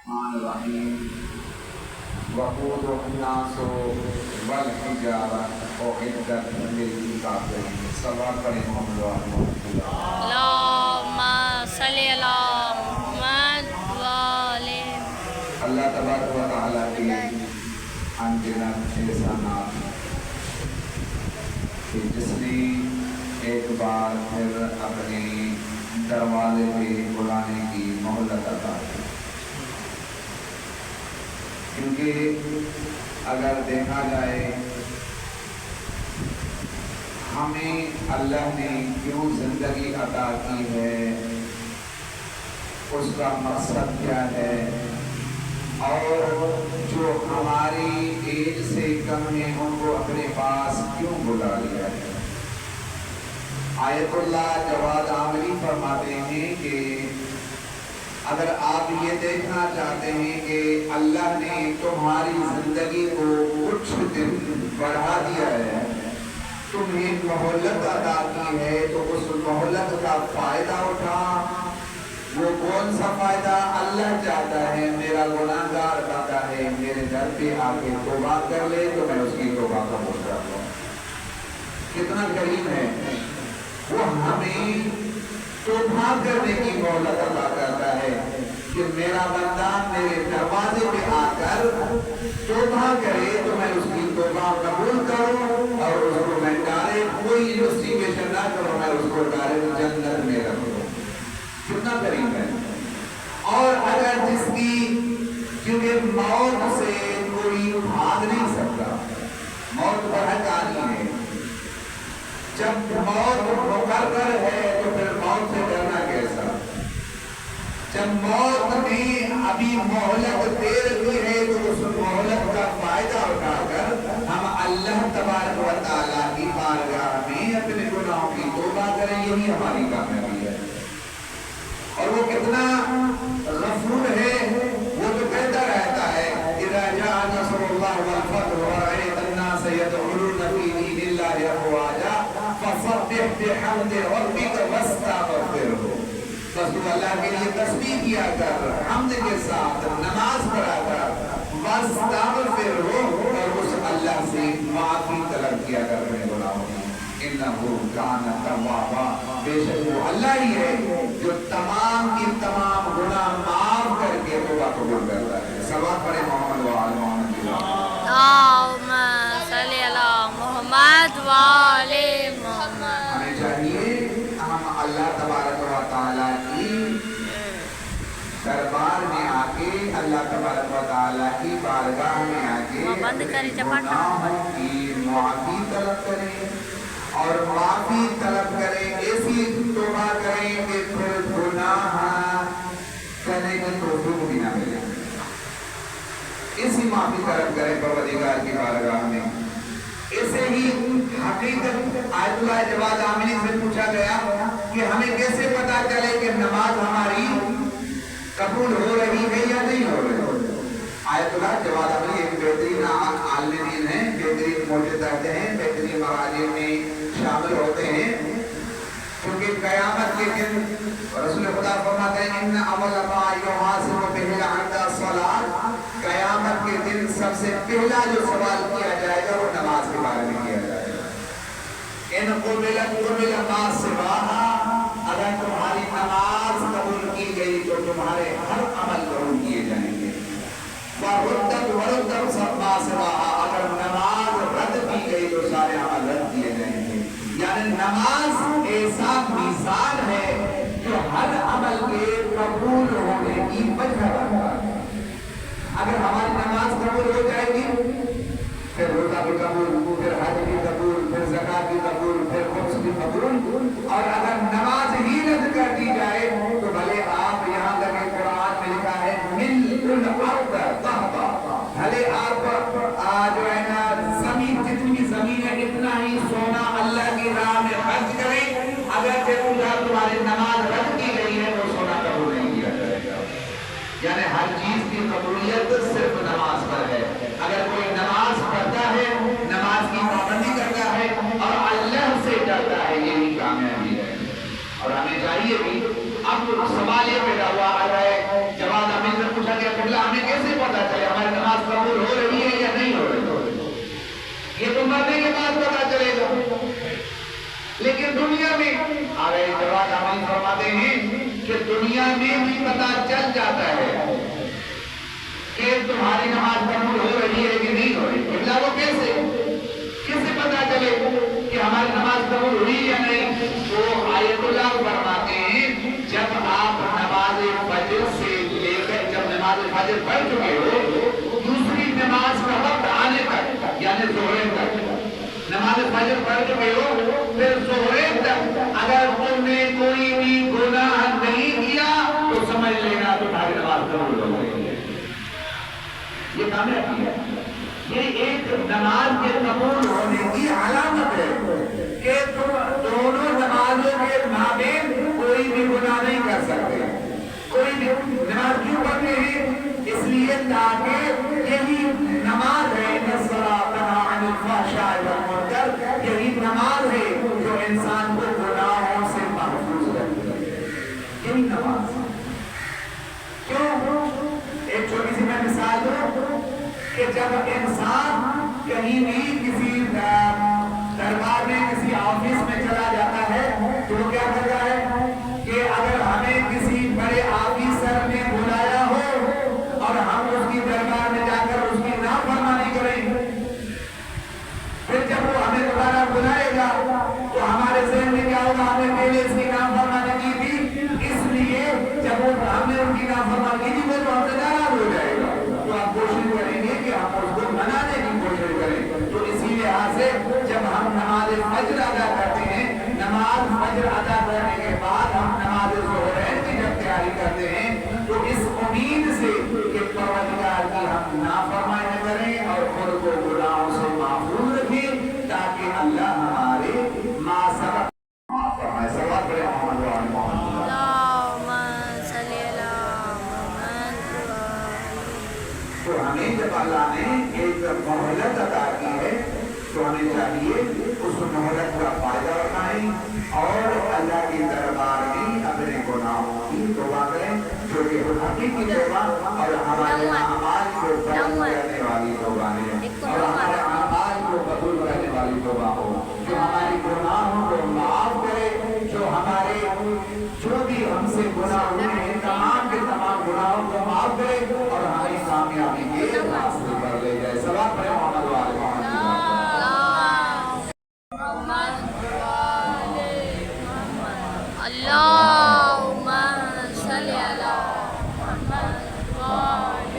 الرحيم وقودها الناس والحجارة أعدت للكافرين صلوات محمد اللهم صل على محمد وآل اللہ تبارک و تعالیٰ کی انگنت احسانات کہ جس نے ایک بار پھر اپنے دروازے پہ بلانے کی مہلت عطا کی، کیونکہ اگر دیکھا جائے ہمیں اللہ نے کیوں زندگی عطا کی ہے، اس کا مقصد کیا ہے، اور جو ہماری ایج سے کم ہیں ان کو اپنے پاس کیوں بلا لیا ہے۔ آیت اللہ جواد عامری فرماتے ہیں کہ اگر آپ یہ دیکھنا چاہتے ہیں کہ اللہ نے تمہاری زندگی کو کچھ دن بڑھا دیا ہے، تمہیں مہلت عطا کی ہے، تو اس مہلت کا فائدہ اٹھا۔ وہ کون سا فائدہ؟ اللہ چاہتا ہے میرا گناہگار بندہ ہے میرے گھر پہ آ کے توبہ کر لے تو میں اس کی توبہ قبول کر لوں۔ کتنا کریم ہے وہ، ہمیں توبہ کرنے کی مہلت عطا کرتا ہے کہ میرا بندہ میرے دروازے پہ آ کر توبہ کرے تو میں اس کی توبہ قبول کروں اور اس کو میں ڈائریکٹ کوئی انویسٹیگیشن نہ کروں، میں اس کو ڈائریکٹ جنت میں رکھوں۔ کتنا قریب ہے۔ اور اگر جس کی، کیونکہ موت سے کوئی بھاگ نہیں سکتا، موت بہکانی ہے، جب موت مقرر ہے تو پھر موت سے ڈرنا کیسا؟ جب موت نے ابھی مہلت دے رکھی ہے تو اس مہلت کا فائدہ اٹھا کر ہم اللہ تبارک و تعالیٰ کی بارگاہ میں اپنے گناہوں کی توبہ کریں، یہی ہماری کامیابی ہے۔ اور وہ کتنا غفور ہے، وہ تو کہتا رہتا ہے اذا جاء نصر اللہ والفتح ورأيت الناس يدخلون في دين الله افواجا فسبح بحمد ربك واستغفره۔ بس تو اللہ کے لیے تسبیح کیا کر، حمد کے ساتھ نماز پڑھا کر، واستغفره، اور اس اللہ سے معافی طلب کیا کر اپنے گناہوں کی۔ انہو کان توابا، بے شک وہ اللہ ہی ہے جو تمام کی تمام گناہ معاف کر کے توبہ قبول کرتا ہے۔ صلوات پڑھیں محمد وآل محمد۔ اللهم صل على محمد وآل محمد۔ ہمیں چاہیے ہم اللہ تبارک و تعالیٰ کی دربار میں آ کے، اللہ تبارک و تعالیٰ کی بارگاہ میں آ کے گناہوں کی معافی طلب کریں، اور معافی طلب کریں، ایسی توبہ کریں کہ پھر گناہ کرنے کی توفیق بھی نہ ملے۔ اسی معافی طلب کریں پروردگار کی بارگاہ میں۔ اسے ہی حقیقت آیت اللہ جواد عامری سے پوچھا گیا کہ ہمیں کیسے پتا چلے کہ نماز ہماری قبول ہو رہی ہے یا نہیں ہو رہی؟ آیت اللہ جواد عامری ایک بہترین عالم دین ہیں، بہترین موجزہ ہیں، بہترین مراجع میں شامل ہوتے ہیں، کیونکہ قیامت کے دن رسول خدا فرماتے ہیں ان اول ما یحاسب بہ العبد الصلاۃ، قیامت کے دن سب سے پہلا جو سوال کیا جائے گا وہ نماز کے بارے میں کیا جائے گا۔ ان قبل ما سواها، اگر تمہاری نماز قبول کی گئی تو تمہارے ہر عمل قبول کیے جائیں گے۔ وردت ما سواها، اگر نماز رد کی گئی تو سارے عمل رد کیے جائیں گے۔ یعنی نماز ایسا میزان ہے جو ہر عمل کے قبول ہونے کی وجہ رکھتا ہے۔ اگر ہماری نماز قبول ہو جائے گی پھر روزہ بھی قبول، پھر حج بھی قبول، پھر زکات بھی قبول، پھر خمس بھی قبول۔ اور اگر نماز ہی رد کر دی جائے تو بھلے آپ یہاں تک قرآن میں لکھا ہے ملء الارض ذهبا، بھلے آپ جو ہے نا زمین، جتنی زمین ہے اتنا ہی سونا اللہ کی راہ میں خرچ کریں، اگر تمہاری نماز رد کی گئی ہے تو سونا قبول نہیں کیا جائے گا۔ یعنی ہر چیز کی قبولیت صرف نماز پر ہے۔ اگر کوئی نماز پڑھتا ہے، نماز کی پابندی کرتا ہے اور اللہ سے ڈرتا ہے، یہی کامیابی ہے۔ اور ہمیں چاہیے بھی، اب سوال یہ پیدا ہوا ہے، جواد عامر سے پوچھا دیا قبلہ ہمیں کیسے پتا چلے ہماری نماز قبول ہو رہی ہے یا نہیں ہو رہی؟ یہ تو مرنے کے بعد پتا چلے گا. لیکن دنیا میں آگے جواب ہم فرماتے ہیں کہ دنیا میں بھی پتا چل جاتا ہے کہ تمہاری نماز قبول ہو رہی ہے کہ نہیں ہو رہی. قبلہ وہ کیسے پتا چلے کہ ہماری نماز قبول ہوئی یا نہیں؟ تو آیت اللہ فرماتے ہیں جب آپ نماز فجر سے لے کر جب نماز فجر پڑھ چکے ہو دوسری نماز کا وقت آنے تک یعنی ظہر تک نماز فجر پڑھ چکے ہو پھر ظہر تک اگر تم نے کوئی بھی گناہ نہیں کیا تو سمجھ لینا تمہاری نماز قبول ہو گئی ہے. یہ کامیابی ہے. یہ ایک نماز کے قبول ہونے کی علامت ہے کہ تم دونوں نمازوں کے مابین کوئی بھی گناہ نہیں کر سکتے. کوئی بھی نماز کیوں پڑھتے ہیں؟ اس لیے تاکہ یہی نماز ہے یہی نماز ہے جو انسان کو گناہوں سے محفوظ رکھتی ہے. یہی نماز کیوں؟ ایک چھوٹی سی میں مثال دوں کہ جب انسان کہیں بھی کسی دربار میں کسی آفس میں چلا جاتا ہے تو وہ کیا کرتا ہے کہ اگر ہمیں کسی بڑے آفیسر نے بلایا ہو اور ہم اس کی دربار میں جا کر اس کی نافرمانی کریں پھر جب وہ ہمیں دوبارہ بلائے گا تو ہمارے ذہن میں کیا ہوگا ہم نے پہلے اس کی نافرمانی کی تھی اس لیے جب وہ ہم نے ان کی نافرمانی کی تھی تو ہم سے ناراض ہو جائے گا. تو آپ کوشش کریں گے کہ ہم اس کو منانے کی کوشش کریں. تو اسی لحاظ سے جب ہم نماز فجر ادا کرتے ہیں نماز فجر ادا کرنے کے بعد ہم نماز ظہر کی جب تیاری کرتے ہیں تو اس امید سے کہ پروردگار کی ہم نافرمانی نہ کریں اور خود کو گناہوں سے محفوظ رکھیں تاکہ اللہ ہمارے ما سبق فرمائے. صلوات پڑھیں محمد و آل محمد. تو ہمیں جب اللہ نے ایک مہلت عطا کی ہے تو ہمیں چاہیے اس مہلت کا فائدہ اٹھائیں اور اللہ کے دربار میں اپنے گناہوں کی توبہ کریں جو کہ حقیقی توبہ اور ہمارے اعمال کو قبول کرنے والی توبہ ہے اور ہمارے اعمال کو قبول کرنے والی توبہ ہو جو ہمارے گناہوں کو معاف کرے جو بھی ہم سے گناہ ہوئے ہیں تمام کے تمام گناہوں کو معاف کرے اور ہماری کامیابی کے راستے پر لے جائے. صلوات پڑھیں محمد و آل محمد. اللہم صلی علی محمد و آل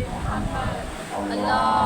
محمد. اللہ